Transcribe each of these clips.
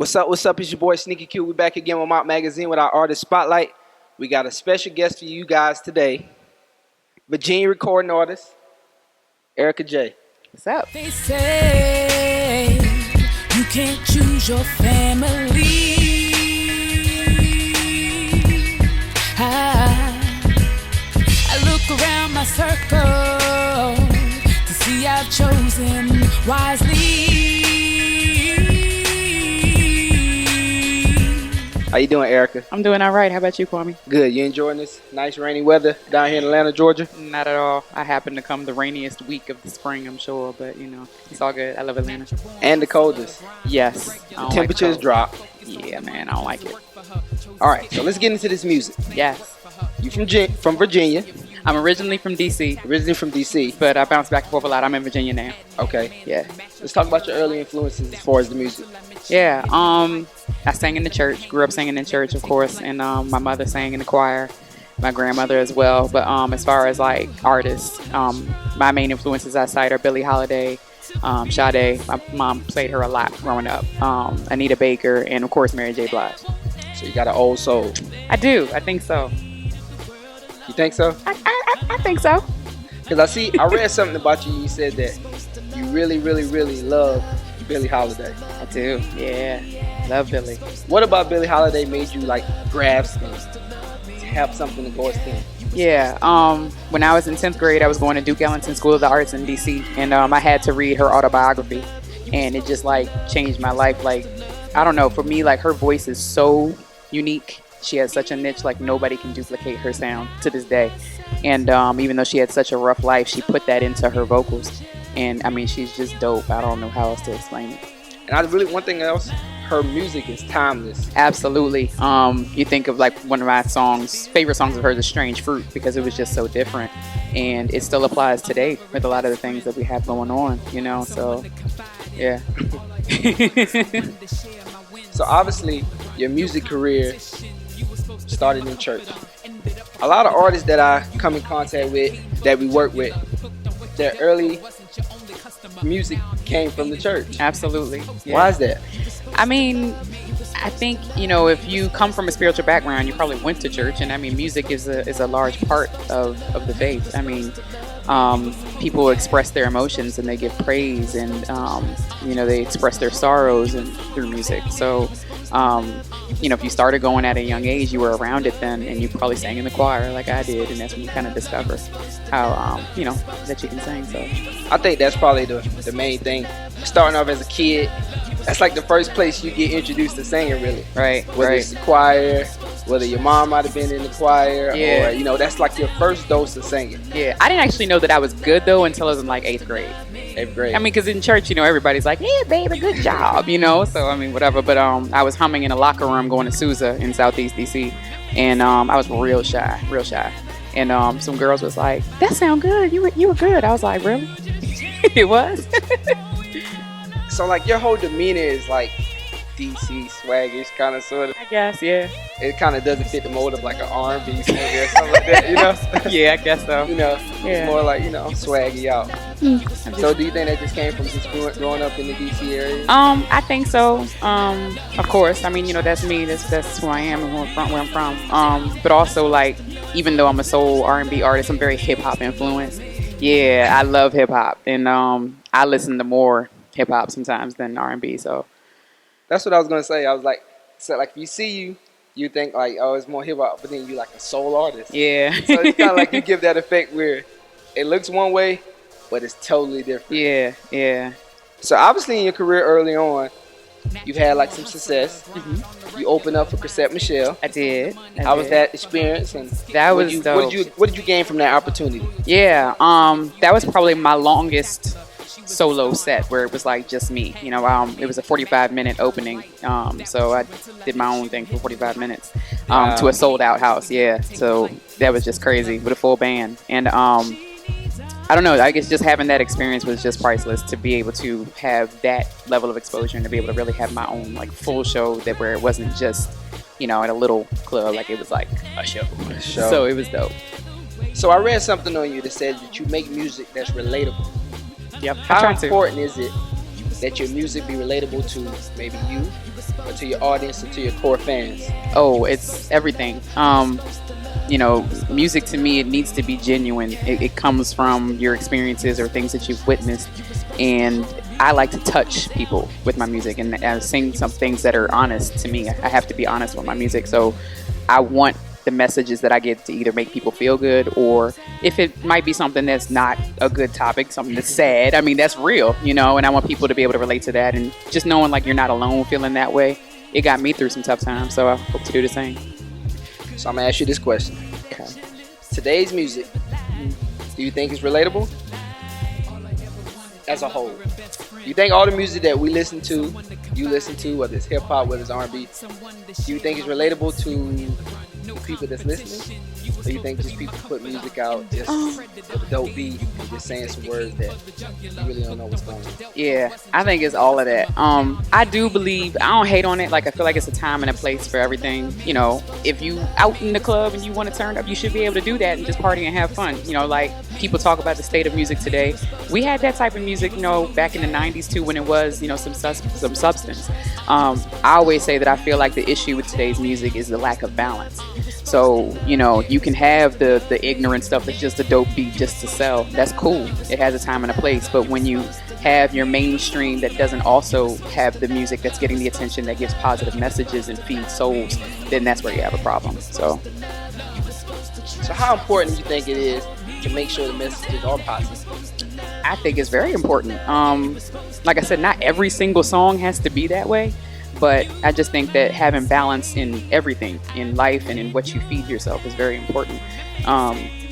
What's up? What's up? It's your boy Sneaky Q. We back again with MOT Magazine with our artist spotlight. We got a special guest for you guys today. Virginia recording artist, Erikka J. What's up? They say you can't choose your family. I look around my circle to see I've chosen wisely. How you doing, Erikka? I'm doing all right. How about you, Kwame? Good. You enjoying this nice rainy weather down here in Atlanta, Georgia? Not at all. I happen to come the rainiest week of the spring, I'm sure, but it's all good. I love Atlanta. And the coldest. Yes. The temperatures drop. Yeah, man. I don't like it. All right, so let's get into this music. Yes. You from Virginia? I'm originally from D.C. Originally from D.C. But I bounce back and forth a lot. I'm in Virginia now. Okay. Yeah. Let's talk about your early influences as far as the music. Yeah. I sang in the church. Grew up singing in church, of course, and my mother sang in the choir. My grandmother as well. But as far as like artists, my main influences I cite are Billie Holiday, Sade. My mom played her a lot growing up. Anita Baker, and of course Mary J. Blige. So you got an old soul. I do. I think so. You think so? I think so. Because I read something about you. You said that you really, really, really love Billie Holiday. I do. Yeah. Love Billie. What about Billie Holiday made you like grasp and have something to go against? Yeah. When I was in 10th grade, I was going to Duke Ellington School of the Arts in D.C. and I had to read her autobiography, and it just like changed my life. Like, I don't know. For me, like her voice is so unique. She has such a niche, like nobody can duplicate her sound to this day. And even though she had such a rough life, she put that into her vocals. And I mean, she's just dope. I don't know how else to explain it. And one thing else, her music is timeless. Absolutely. You think of like one of my favorite songs of hers is Strange Fruit, because it was just so different. And it still applies today with a lot of the things that we have going on, so yeah. So obviously, your music career started in church. A lot of artists that I come in contact with, that we work with, their early music came from the church. Absolutely. Yeah. Why is that? I mean, I think, if you come from a spiritual background, you probably went to church, and I mean, music is a large part of the faith. I mean, people express their emotions and they give praise, and they express their sorrows through music. So if you started going at a young age, you were around it then, and you probably sang in the choir like I did, and that's when you kind of discover how that you can sing. So I think that's probably the main thing. Starting off as a kid, that's like the first place you get introduced to singing, really. Right. Whether it's the choir, whether your mom might have been in the choir, yeah. Or that's like your first dose of singing. Yeah, I didn't actually know that I was good though until I was in like 8th grade. 8th grade. I mean, because in church, everybody's like, "Yeah, baby, good job," So I mean, whatever. But I was humming in a locker room going to Sousa in Southeast DC, and I was real shy. And some girls was like, "That sound good. You were good." I was like, "Really?" It was. So like your whole demeanor is like DC swaggish, kind of, sort of. I guess, yeah. It kind of doesn't fit the mold of like an R&B singer or something like that, Yeah, I guess so. Yeah. It's more like swaggy out. So do you think that just came from just growing up in the DC area? I think so. Of course. I mean, that's me. That's who I am and where I'm from. But also, like, even though I'm a soul R&B artist, I'm very hip hop influenced. Yeah, I love hip hop, and I listen to more hip hop sometimes than R&B. So that's what I was gonna say. I was like, if you see you think like, oh, it's more hip hop, but then you like a soul artist. Yeah. So it's kind of like you give that effect where it looks one way, but it's totally different. Yeah. So obviously in your career early on, you've had like some success. Mm-hmm. You opened up for Cassette Michelle. I did. How was that experience? And that was dope. What did you gain from that opportunity? Yeah. That was probably my longest solo set where it was like just me. It was a 45-minute opening. So I did my own thing for 45 minutes to a sold out house. Yeah. So that was just crazy with a full band. And I don't know, I guess just having that experience was just priceless, to be able to have that level of exposure and to be able to really have my own like full show where it wasn't just, at a little club, like it was like a show. So it was dope. So I read something on you that said that you make music that's relatable. Yep. How important is it that your music be relatable to maybe you or to your audience, or to your core fans? Oh, it's everything. You know, music to me, it needs to be genuine. It comes from your experiences or things that you've witnessed. And I like to touch people with my music and sing some things that are honest to me. I have to be honest with my music. So I want the messages that I get to either make people feel good, or if it might be something that's not a good topic, something that's sad, I mean, that's real, you know, and I want people to be able to relate to that. And just knowing like you're not alone feeling that way, it got me through some tough times. So I hope to do the same. So I'm gonna ask you this question. Okay. Today's music, do you think it's relatable as a whole? You think all the music that we listen to, you listen to, whether it's hip hop, whether it's R&B, do you think it's relatable to the people that's listening? Or you think just people put music out just with a dope beat and just saying some words that you really don't know what's going on? Yeah, I think it's all of that. I do believe, I don't hate on it. Like, I feel like it's a time and a place for everything. You know, if you out in the club and you want to turn up, you should be able to do that and just party and have fun. You know, like people talk about the state of music today. We had that type of music, you know, back in the 90s too, when it was, you know, some substance. I always say that I feel like the issue with today's music is the lack of balance. So, you know, you can have the ignorant stuff that's just a dope beat just to sell. That's cool. It has a time and a place. But when you have your mainstream that doesn't also have the music that's getting the attention, that gives positive messages and feeds souls, then that's where you have a problem. So how important do you think it is to make sure the messages are positive? I think it's very important. Like I said, not every single song has to be that way. But I just think that having balance in everything, in life and in what you feed yourself, is very important,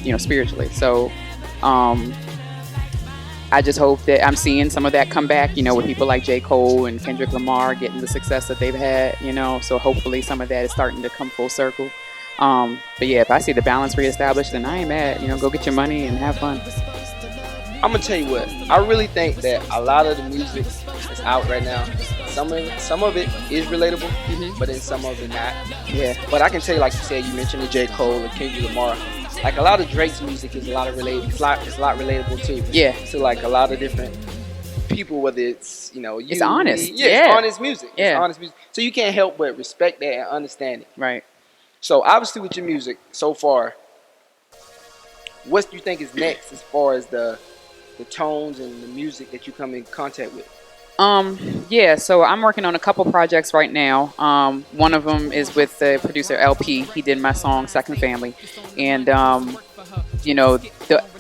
you know, spiritually. So I just hope that I'm seeing some of that come back, you know, with people like J. Cole and Kendrick Lamar getting the success that they've had, you know. So hopefully some of that is starting to come full circle. But yeah, if I see the balance reestablished, then I ain't mad. You know, go get your money and have fun. I'm gonna tell you what, I really think that a lot of the music that's out right now, some of it is relatable, but then some of it not. Yeah. But I can tell you, like you said, you mentioned the J. Cole and Kendrick Lamar. Like a lot of Drake's music is a lot relatable too. Yeah. To like a lot of different people, whether it's, you know, it's honest. Yeah, it's honest music. Yeah. It's honest music. So you can't help but respect that and understand it. Right. So obviously with your music so far, what do you think is next as far as the tones and the music that you come in contact with? Yeah, so I'm working on a couple projects right now. One of them is with the producer LP. He did my song Second Family. And, you know,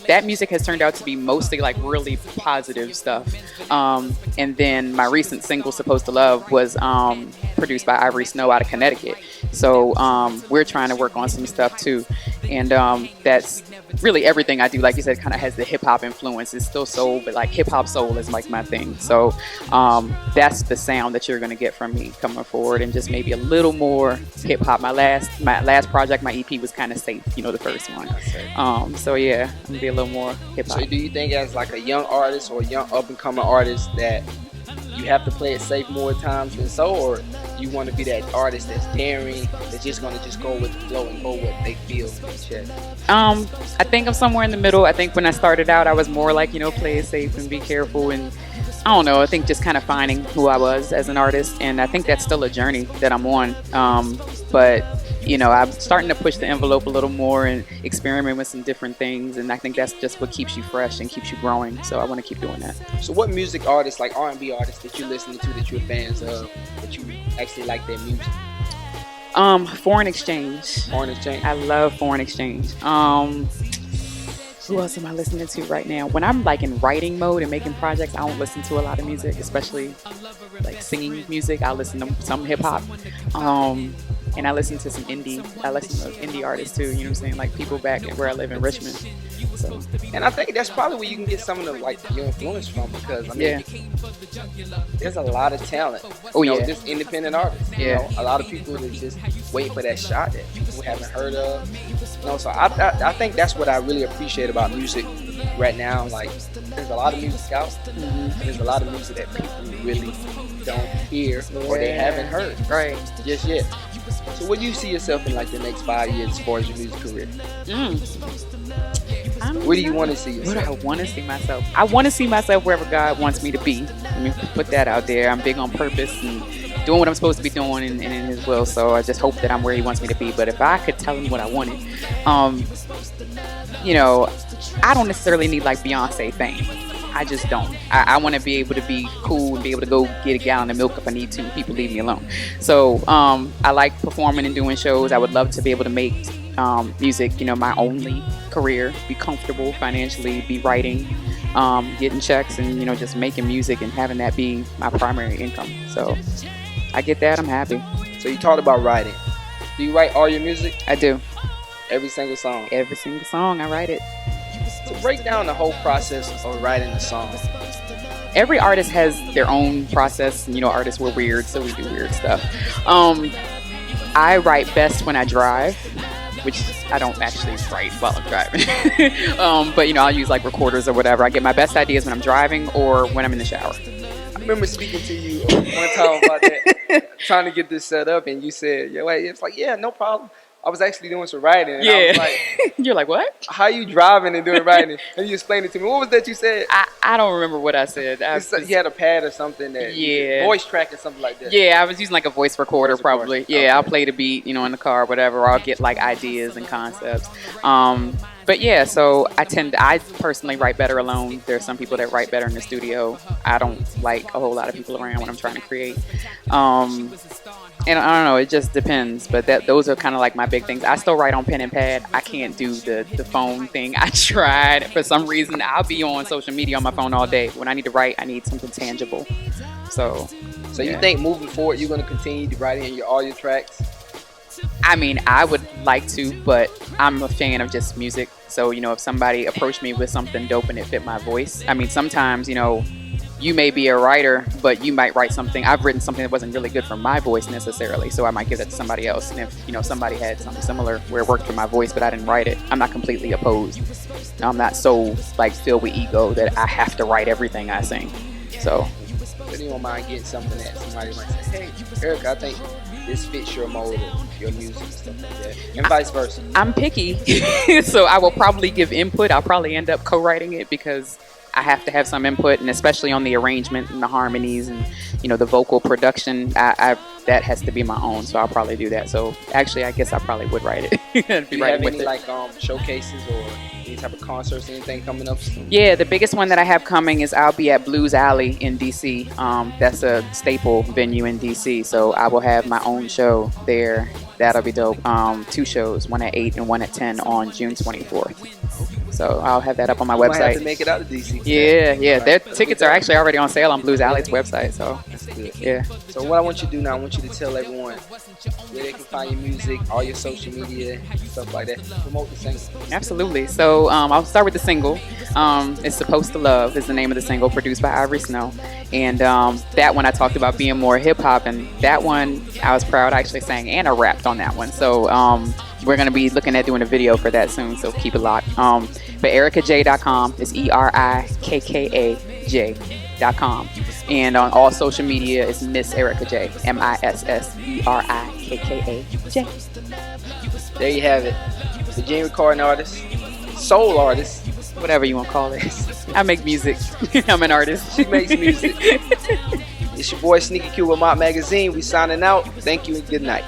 that music has turned out to be mostly like really positive stuff. And then my recent single, Supposed to Love, was produced by Ivory Snow out of Connecticut. So we're trying to work on some stuff too. And that's really everything I do. Like you said, kind of has the hip hop influence. It's still soul, but like hip hop soul is like my thing. So that's the sound that you're going to get from me coming forward, and just maybe a little more hip hop. My last project, my EP, was kind of safe, you know, the first one. So yeah, I'm gonna be a little more hip hop. So do you think as like a young artist or a young up and coming artist that you have to play it safe more times than so, or you want to be that artist that's daring, that's just gonna just go with the flow and go what they feel? I think I'm somewhere in the middle. I think when I started out, I was more like, you know, play it safe and be careful, and I don't know, I think just kind of finding who I was as an artist, and I think that's still a journey that I'm on. But you know, I'm starting to push the envelope a little more and experiment with some different things, and I think that's just what keeps you fresh and keeps you growing. So I want to keep doing that. So what music artists, like R&B artists that you're listening to, that you're fans of, that you actually like their music? Foreign Exchange. Foreign Exchange. I love Foreign Exchange. Who else am I listening to right now? When I'm like in writing mode and making projects, I don't listen to a lot of music, especially like singing music. I listen to some hip hop. And I listen to some indie. I listen to indie artists too, you know what I'm saying? Like people back where I live in Richmond. So. And I think that's probably where you can get some of the, like, your influence from, because I mean, there's a lot of talent. Oh, you know, yeah. just independent artists. You know, a lot of people that just wait for that shot that people haven't heard of. You know, so I think that's what I really appreciate about music right now. Like, there's a lot of music out, and there's a lot of music that people really don't hear or they haven't heard just yet. So where do you see yourself in like the next 5 years as far as your music career? Where do you want to see yourself? Where do I want to see myself? I want to see myself wherever God wants me to be. Let me put that out there. I'm big on purpose and doing what I'm supposed to be doing in his will. So I just hope that I'm where he wants me to be. But if I could tell him what I wanted, you know, I don't necessarily need like Beyonce fame. I just don't. I want to be able to be cool and be able to go get a gallon of milk if I need to. People leave me alone. So I like performing and doing shows. I would love to be able to make music, you know, my only career, be comfortable financially, be writing, getting checks, and, you know, just making music and having that be my primary income. So I get that. I'm happy. So you talked about writing. Do you write all your music? I do. Every single song? Every single song, I write it. So break down the whole process of writing a song. Every artist has their own process. You know, artists were weird, so we do weird stuff. I write best when I drive, which I don't actually write while I'm driving. But, you know, I'll use like recorders or whatever. I get my best ideas when I'm driving or when I'm in the shower. I remember speaking to you one time about that, trying to get this set up, and you said, "Yeah, wait." It's like, "Yeah, no problem." I was actually doing some writing. And I was like, you're like, what? How you driving and doing writing? And you explained it to me. What was that you said? I don't remember what I said. You had a pad or something that, voice track or something like that. Yeah, I was using like a voice recorder probably. Yeah, okay. I'll play the beat, you know, in the car or whatever, or I'll get like ideas and concepts. But yeah, so I personally write better alone. There are some people that write better in the studio. I don't like a whole lot of people around when I'm trying to create. And I don't know, it just depends. But those are kind of like my big things. I still write on pen and pad. I can't do the phone thing. I tried. For some reason, I'll be on social media on my phone all day. When I need to write, I need something tangible. So you think moving forward, you're going to continue to write in all your tracks? I mean, I would like to, but I'm a fan of just music. So, you know, if somebody approached me with something dope and it fit my voice, I mean, sometimes, you know, you may be a writer, but you might write something. I've written something that wasn't really good for my voice necessarily, so I might give that to somebody else. And if, you know, somebody had something similar where it worked for my voice, but I didn't write it, I'm not completely opposed. I'm not so, like, filled with ego that I have to write everything I sing. So. But you don't mind getting something that somebody might say, "Hey, Erikka, I think this fits your mode of your music," and stuff like that, and vice versa. I'm picky, so I will probably give input. I'll probably end up co-writing it because I have to have some input, and especially on the arrangement and the harmonies and, you know, the vocal production, that has to be my own. So I'll probably do that. So actually, I guess I probably would write it. Do you have any like showcases or any type of concerts, anything coming up soon? Yeah, the biggest one that I have coming is I'll be at Blues Alley in DC. That's a staple venue in DC. So I will have my own show there. That'll be dope. 2 shows, one at 8 and one at 10 on June 24th. So I'll have that up on my website. Might have to make it out of DC. Yeah. Their tickets are actually already on sale on Blues Alley's website. So that's good. Yeah. So what I want you to do now, I want you to tell everyone where they can find your music, all your social media, stuff like that. Promote the single. Absolutely. So I'll start with the single. It's Supposed to Love is the name of the single, produced by Ivory Snow. And that one I talked about being more hip hop, and that one I was proud I actually sang and I rapped on that one. So we're going to be looking at doing a video for that soon, so keep it locked. But ErikkaJ.com is ErikkaJ.com. And on all social media is Miss Erikka J, MISSERIKKAJ. There you have it. Virginia recording artist, soul artist, whatever you want to call it. I make music. I'm an artist. She makes music. It's your boy Sneaky Q with MOT Magazine. We signing out. Thank you and good night.